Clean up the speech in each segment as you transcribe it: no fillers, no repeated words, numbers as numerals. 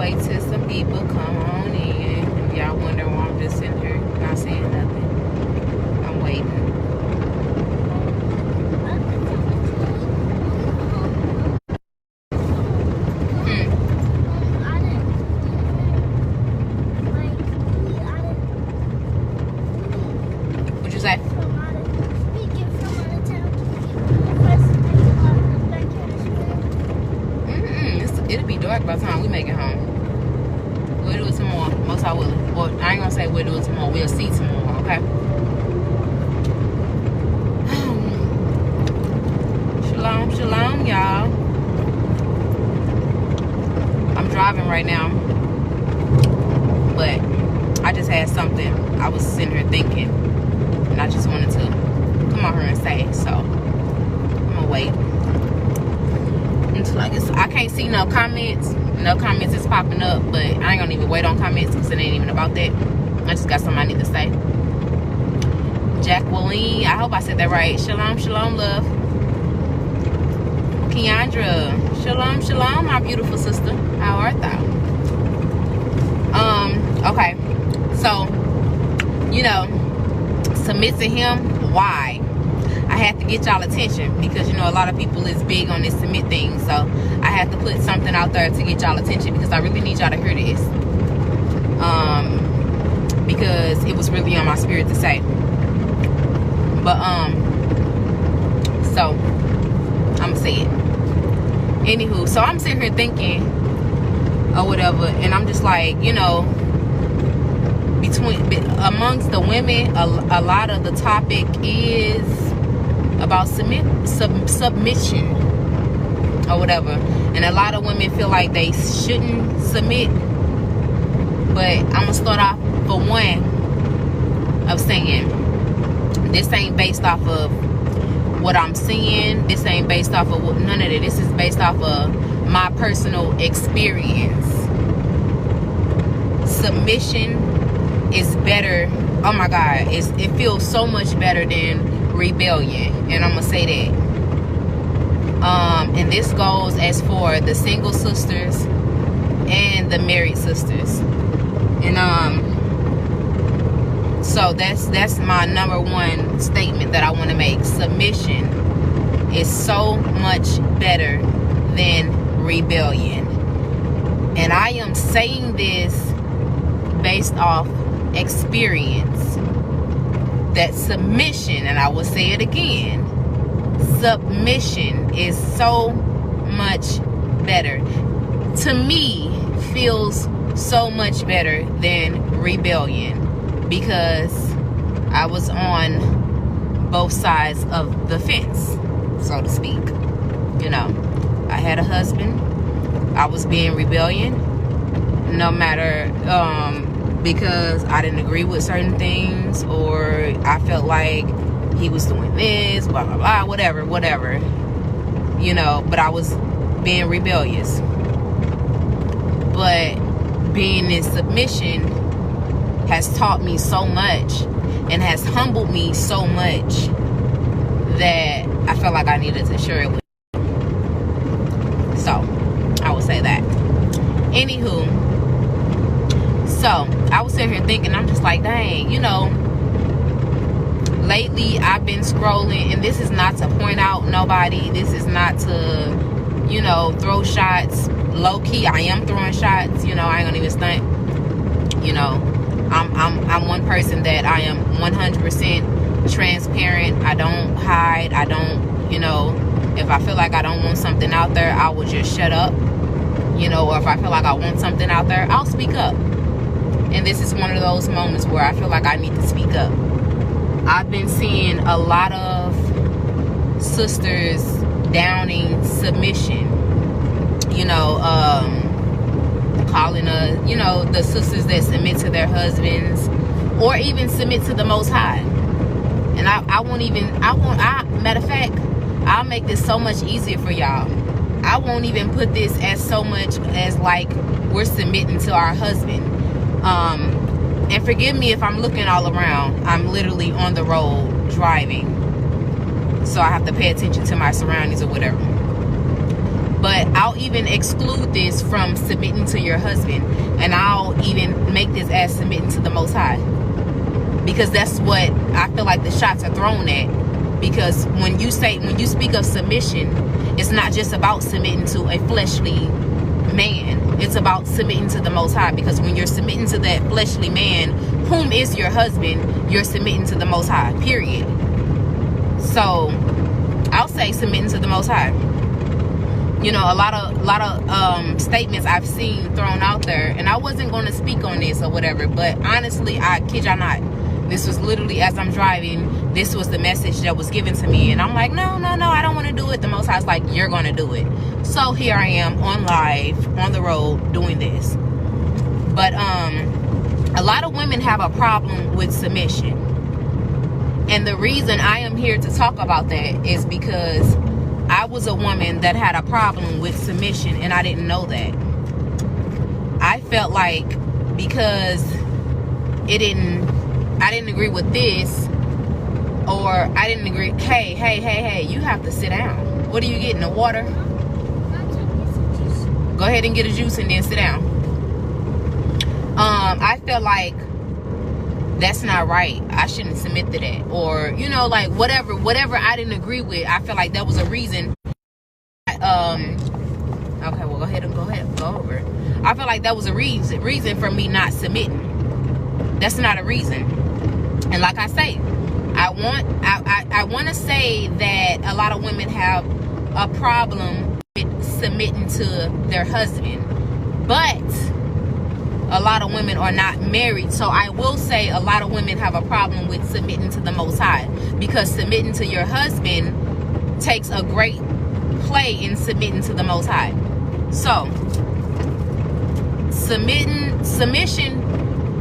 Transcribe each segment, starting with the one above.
wait till some people come on in. Y'all wonder why I'm just sitting here not saying nothing. I'm waiting. What'd you say? It'll be dark by the time we make it home. We'll do it tomorrow. Most I will. Well, I ain't gonna say we'll do it tomorrow. We'll see tomorrow, okay? Shalom, shalom, y'all. I'm driving right now, but I just had something I was sitting here thinking, and I just wanted to come on here and say, so I'm gonna wait. Like I can't see no comments. No comments is popping up, but I ain't gonna even wait on comments because it ain't even about that. I just got something I need to say. Jacqueline, I hope I said that right. Shalom, shalom, love. Keandra, shalom, shalom, my beautiful sister. How art thou? Okay. So, you know, submit to him. Why? I had to get y'all attention because, you know, a lot of people is big on this submit thing. So I had to put something out there to get y'all attention because I really need y'all to hear this. Because it was really on my spirit to say. But, so I'm gonna say it. Anywho, so I'm sitting here thinking or whatever, and I'm just like, you know, amongst the women, a lot of the topic is about submission or whatever, and a lot of women feel like they shouldn't submit. But I'm gonna start off for one of saying this ain't based off of what I'm seeing. This ain't based off of none of it. This is based off of my personal experience. Submission is better. Oh my God, it feels so much better than rebellion, and I'm gonna say that. And this goes as for the single sisters and the married sisters, and so that's my number one statement that I want to make. Submission is so much better than rebellion, and I am saying this based off experience. That submission, and I will say it again, submission is so much better. To me, feels so much better than rebellion because I was on both sides of the fence, so to speak. You know, I had a husband. I was being rebellion, no matter because I didn't agree with certain things, or I felt like he was doing this, blah, blah, blah, whatever, you know, but I was being rebellious. But being in submission has taught me so much and has humbled me so much that I felt like I needed to share it with you. So, I would say that. Anywho, so I was sitting here thinking, I'm just like, dang, you know, lately I've been scrolling, and this is not to point out nobody, this is not to, you know, throw shots. Low-key, I am throwing shots, you know, I ain't gonna even stunt. You know, I'm one person that I am 100% transparent. I don't hide. I don't, you know, if I feel like I don't want something out there, I will just shut up, you know, or if I feel like I want something out there, I'll speak up. And this is one of those moments where I feel like I need to speak up. I've been seeing a lot of sisters downing submission, you know, calling you know, the sisters that submit to their husbands or even submit to the Most High. And matter of fact, I'll make this so much easier for y'all. I won't even put this as so much as like we're submitting to our husband. And forgive me if I'm looking all around. I'm literally on the road driving, so I have to pay attention to my surroundings or whatever. But I'll even exclude this from submitting to your husband, and I'll even make this as submitting to the Most High, because that's what I feel like the shots are thrown at. Because when you speak of submission, it's not just about submitting to a fleshly man. It's about submitting to the Most High, because when you're submitting to that fleshly man, whom is your husband, you're submitting to the Most High, period. So I'll say submitting to the Most High. You know, a lot of statements I've seen thrown out there, and I wasn't going to speak on this or whatever, but honestly, I kid y'all not, this was literally as I'm driving, this was the message that was given to me, and I'm like, no, I don't want to do it. The Most High's like, you're going to do it. So here I am on live, on the road, doing this. But a lot of women have a problem with submission. And the reason I am here to talk about that is because I was a woman that had a problem with submission, and I didn't know that. I felt like because I didn't agree with this, or I didn't agree, hey, you have to sit down. What are you getting, the water? Go ahead and get a juice and then sit down. I felt like that's not right. I shouldn't submit to that. Or, you know, like whatever I didn't agree with, I felt like that was a reason. Okay, well, go ahead, go over. I felt like that was a reason for me not submitting. That's not a reason. And like I say, I want to say that a lot of women have a problem with submitting to their husband, but a lot of women are not married. So I will say a lot of women have a problem with submitting to the Most High, because submitting to your husband takes a great play in submitting to the Most High. So submission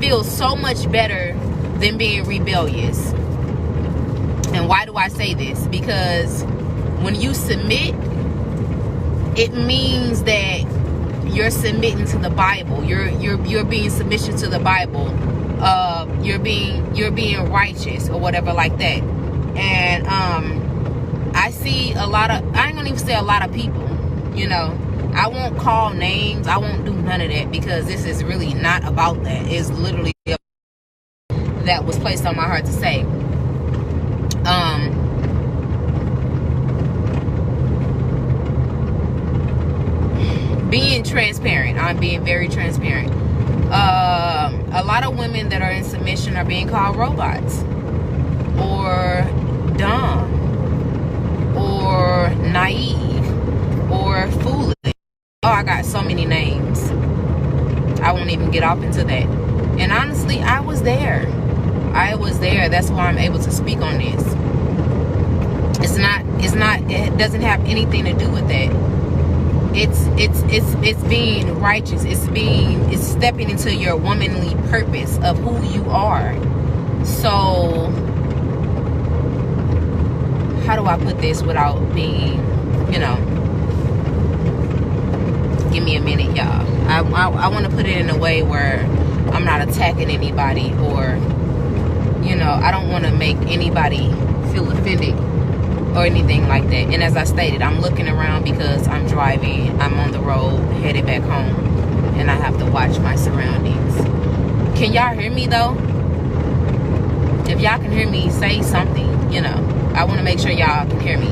feels so much better than being rebellious. And why do I say this? Because when you submit, it means that you're submitting to the Bible. You're being submission to the Bible. You're being righteous or whatever like that. And I see a lot of, I ain't gonna even say a lot of people, you know, I won't call names, I won't do none of that, because this is really not about that. It's literally that was placed on my heart to say. Being transparent. I'm being very transparent. A lot of women that are in submission are being called robots, or dumb, or naive, or foolish. Oh, I got so many names. I won't even get off into that. And honestly, I was there. That's why I'm able to speak on this. It doesn't have anything to do with that. It's being righteous. It's stepping into your womanly purpose of who you are. So how do I put this without being, you know, give me a minute, y'all. I want to put it in a way where I'm not attacking anybody, or, you know, I don't want to make anybody feel offended or anything like that. And as I stated, I'm looking around because I'm driving. I'm on the road headed back home, and I have to watch my surroundings. Can y'all hear me though? If y'all can hear me, say something. You know, I want to make sure y'all can hear me.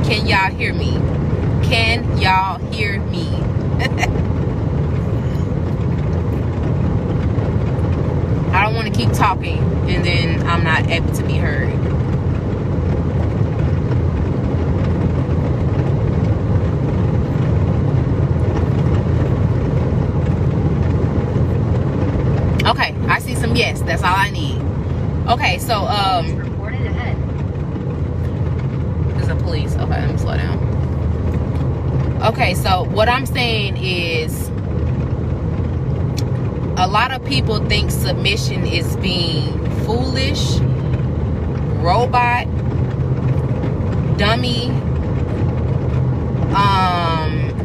Can y'all hear me? Can y'all hear me? I don't want to keep talking and then I'm not able to be heard. Okay, I see some yes. That's all I need. Okay, so reported ahead. There's a police. Okay, let me slow down. Okay, so what I'm saying is, a lot of people think submission is being foolish, robot, dummy,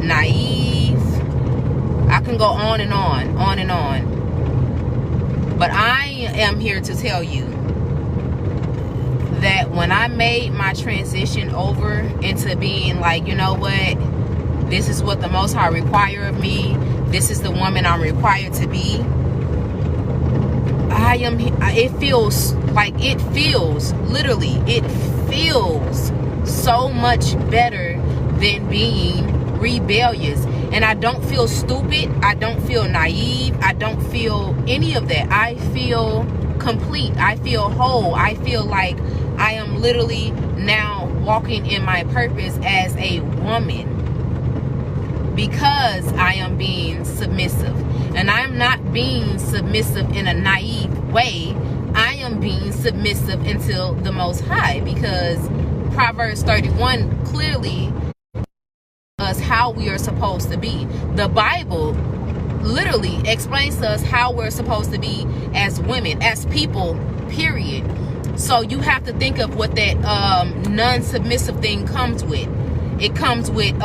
naive. I can go on and on and on. But I am here to tell you that when I made my transition over into being like, you know what, this is what the Most High require of me, this is the woman I'm required to be, it feels so much better than being rebellious. And I don't feel stupid, I don't feel naive, I don't feel any of that. I feel complete, I feel whole, I feel like I am literally now walking in my purpose as a woman, because I am being submissive. And I'm not being submissive in a naive way. I am being submissive until the Most High, because Proverbs 31 clearly us how we are supposed to be. The Bible literally explains to us how we're supposed to be as women, as people, period. So you have to think of what that non-submissive thing comes with. It comes with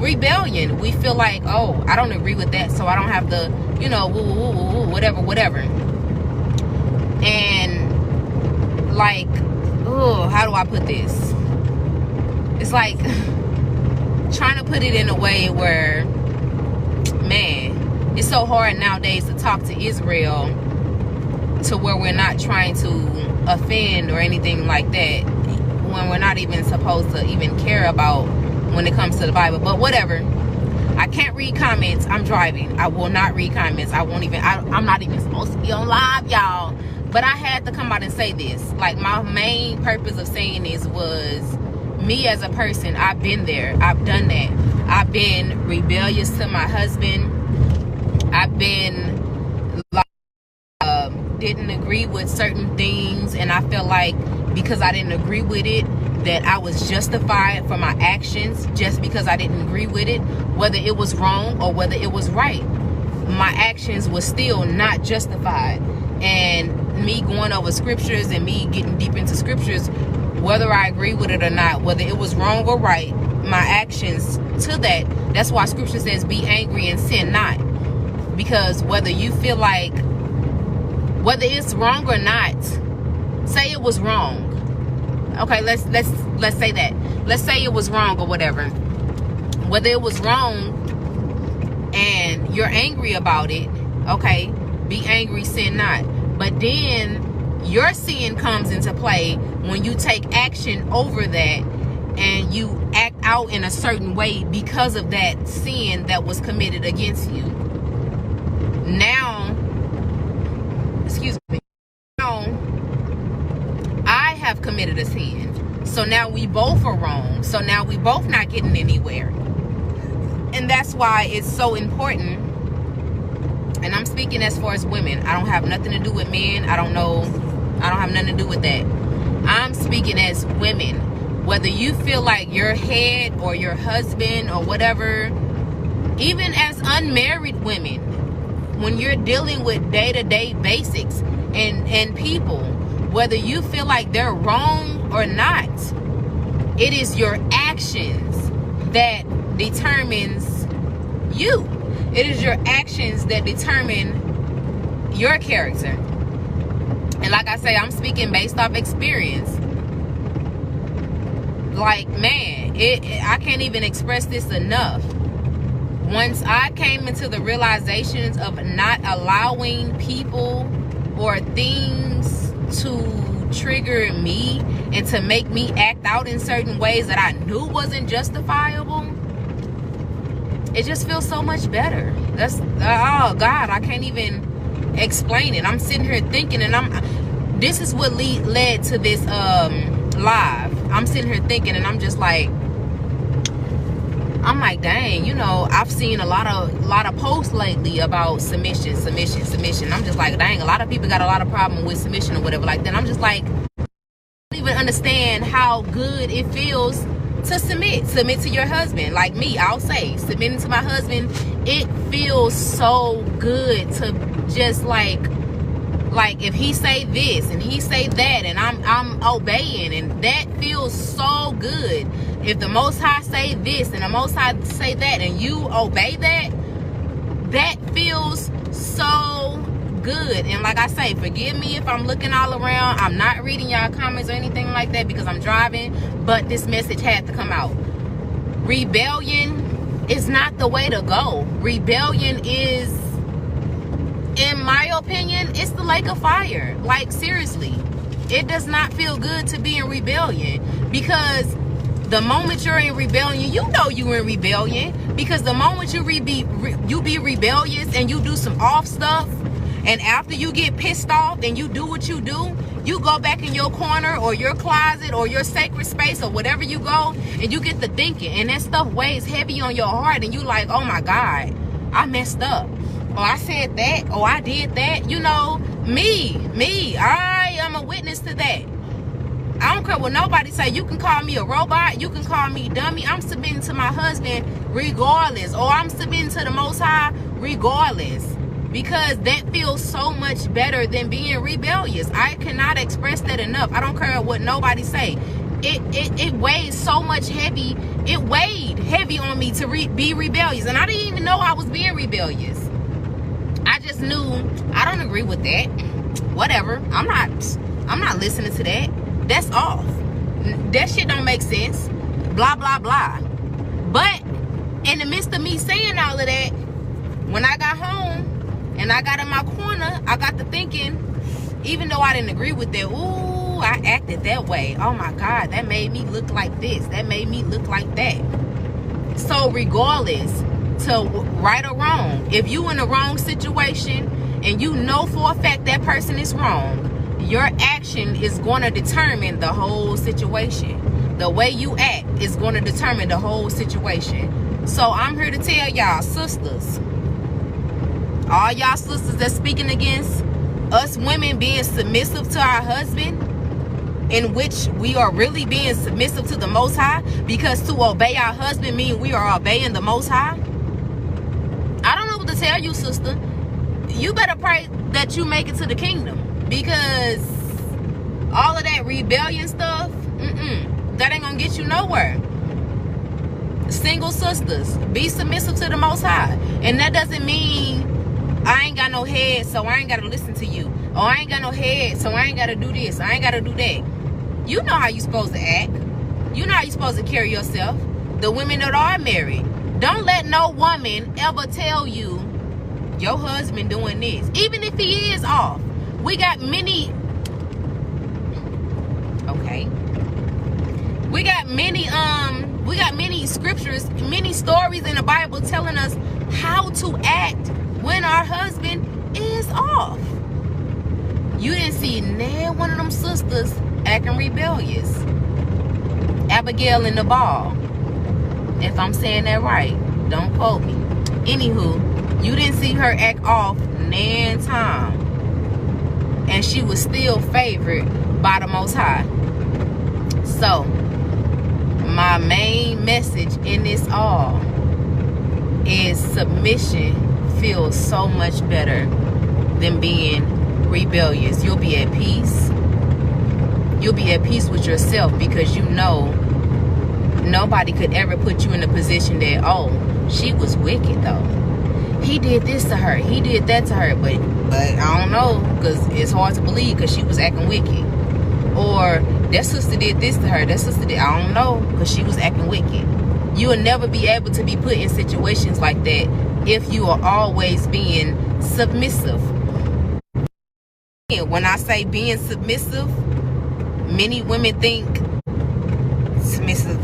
rebellion. We feel like, oh, I don't agree with that, so I don't have to, you know, whatever. And like, oh, how do I put this? It's like trying to put it in a way where, man, it's so hard nowadays to talk to Israel to where we're not trying to offend or anything like that, when we're not even supposed to even care about when it comes to the Bible. But whatever. I can't read comments. I'm driving. I will not read comments. I won't even, I'm not even supposed to be on live, y'all. But I had to come out and say this. Like, my main purpose of saying this was me as a person. I've been there. I've done that. I've been rebellious to my husband. I've been like, didn't agree with certain things, and I felt like because I didn't agree with it, that I was justified for my actions just because I didn't agree with it, whether it was wrong or whether it was right. My actions were still not justified. And me going over scriptures and me getting deep into scriptures, whether I agree with it or not, whether it was wrong or right, my actions to that, that's why scripture says be angry and sin not. Because whether you feel like, whether it's wrong or not, say it was wrong. Okay, let's say that. Let's say it was wrong or whatever. Whether it was wrong and you're angry about it, okay, be angry, sin not. But then your sin comes into play when you take action over that and you act out in a certain way because of that sin that was committed against you. Now, excuse me, now I have committed a sin. So now we both are wrong. So now we both not getting anywhere. And that's why it's so important. And I'm speaking as far as women. I don't have nothing to do with men. I don't have nothing to do with that. I'm speaking as women. Whether you feel like your head or your husband or whatever, even as unmarried women, when you're dealing with day-to-day basics and people, whether you feel like they're wrong or not, it is your actions that determines you. It is your actions that determine your character. And like I say, I'm speaking based off experience. Like, man, I can't even express this enough. Once I came into the realizations of not allowing people or things to trigger me and to make me act out in certain ways that I knew wasn't justifiable, it just feels so much better. That's, oh God, I can't even explain it. I'm sitting here thinking, and this is what led to this live. I'm sitting here thinking, and I'm just like, I'm like, dang, you know, I've seen a lot of posts lately about submission. I'm just like, dang, a lot of people got a lot of problem with submission or whatever like that. I'm just like, I don't even understand how good it feels to submit to your husband. Like me, I'll say, submitting to my husband, it feels so good to just like if he say this and he say that and I'm obeying, and that feels so good. If the Most High say this and the Most High say that and you obey that, that feels so good. And like I say, forgive me if I'm looking all around. I'm not reading y'all comments or anything like that because I'm driving, but this message had to come out. Rebellion is not the way to go. Rebellion is, in my opinion, it's the lake of fire. Like, seriously, it does not feel good to be in rebellion, because the moment you're in rebellion, you know you're in rebellion, because the moment you be rebellious and you do some off stuff, and after you get pissed off and you do what you do, you go back in your corner or your closet or your sacred space or whatever you go, and you get to thinking, and that stuff weighs heavy on your heart, and you like, oh my God, I messed up, or I said that, or I did that. You know, I am a witness to that. I don't care what nobody say. You can call me a robot, you can call me dummy. I'm submitting to my husband regardless, or I'm submitting to the Most High regardless, because that feels so much better than being rebellious. I cannot express that enough. I don't care what nobody say. It weighs so much heavy. It weighed heavy on me to be rebellious, and I didn't even know I was being rebellious. I just knew I don't agree with that. Whatever. I'm not listening to that. That's off. That shit don't make sense. Blah, blah, blah. But in the midst of me saying all of that, when I got home and I got in my corner, I got to thinking, even though I didn't agree with that, ooh, I acted that way. Oh my God, that made me look like this. That made me look like that. So regardless to right or wrong, if you in the wrong situation and you know for a fact that person is wrong, your action is going to determine the whole situation. The way you act is going to determine the whole situation. So I'm here to tell y'all, sisters, all y'all sisters that's speaking against us women being submissive to our husband, in which we are really being submissive to the Most High, because to obey our husband means we are obeying the Most High. I don't know what to tell you, sister. You better pray that you make it to the kingdom, because all of that rebellion stuff, that ain't gonna get you nowhere. Single sisters, be submissive to the Most High. And that doesn't mean I ain't got no head, so I ain't gotta listen to you. Or I ain't got no head, so I ain't gotta do this, I ain't gotta do that. You know how you supposed to act. You know how you supposed to carry yourself. The women that are married, don't let no woman ever tell you your husband doing this, even if he is off. We got many, we got many scriptures, many stories in the Bible telling us how to act when our husband is off. You didn't see neither one of them sisters acting rebellious. Abigail and Nabal, if I'm saying that right, don't quote me. Anywho, you didn't see her act off nan time, and she was still favored by the Most High. So my main message in this all is submission feels so much better than being rebellious. You'll be at peace. You'll be at peace with yourself, because you know nobody could ever put you in a position that, oh, she was wicked though. He did this to her, he did that to her, but I don't know, because it's hard to believe because she was acting wicked. Or that sister did this to her, that sister did, I don't know, because she was acting wicked. You will never be able to be put in situations like that if you are always being submissive. When I say being submissive, many women think submissive.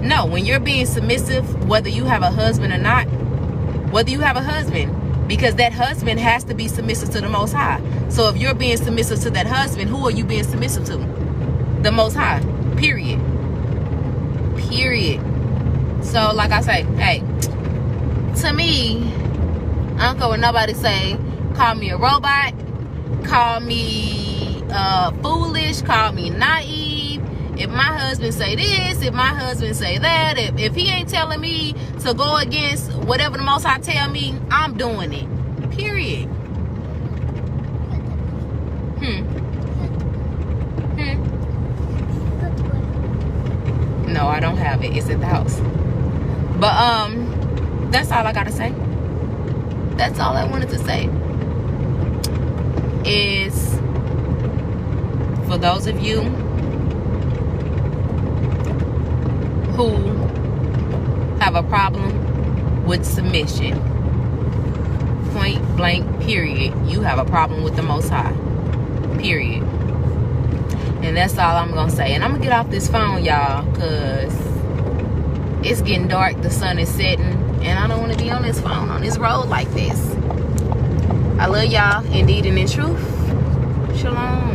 No, when you're being submissive, whether you have a husband or not, because that husband has to be submissive to the Most High. So if you're being submissive to that husband, who are you being submissive to? The Most High. Period. So like I say, hey, to me, I don't care what nobody say. Call me a robot, call me foolish, call me naive. If my husband say this, if my husband say that, if he ain't telling me to go against whatever the Most High tell me, I'm doing it. Period. No, I don't have it. It's at the house. But that's all I gotta say. That's all I wanted to say. Is for those of you who have a problem with submission, point blank, period, you have a problem with the Most High, period. And that's all I'm gonna say. And I'm gonna get off this phone, y'all, because it's getting dark, the sun is setting, and I don't want to be on this phone on this road like this. I love y'all indeed and in truth. Shalom.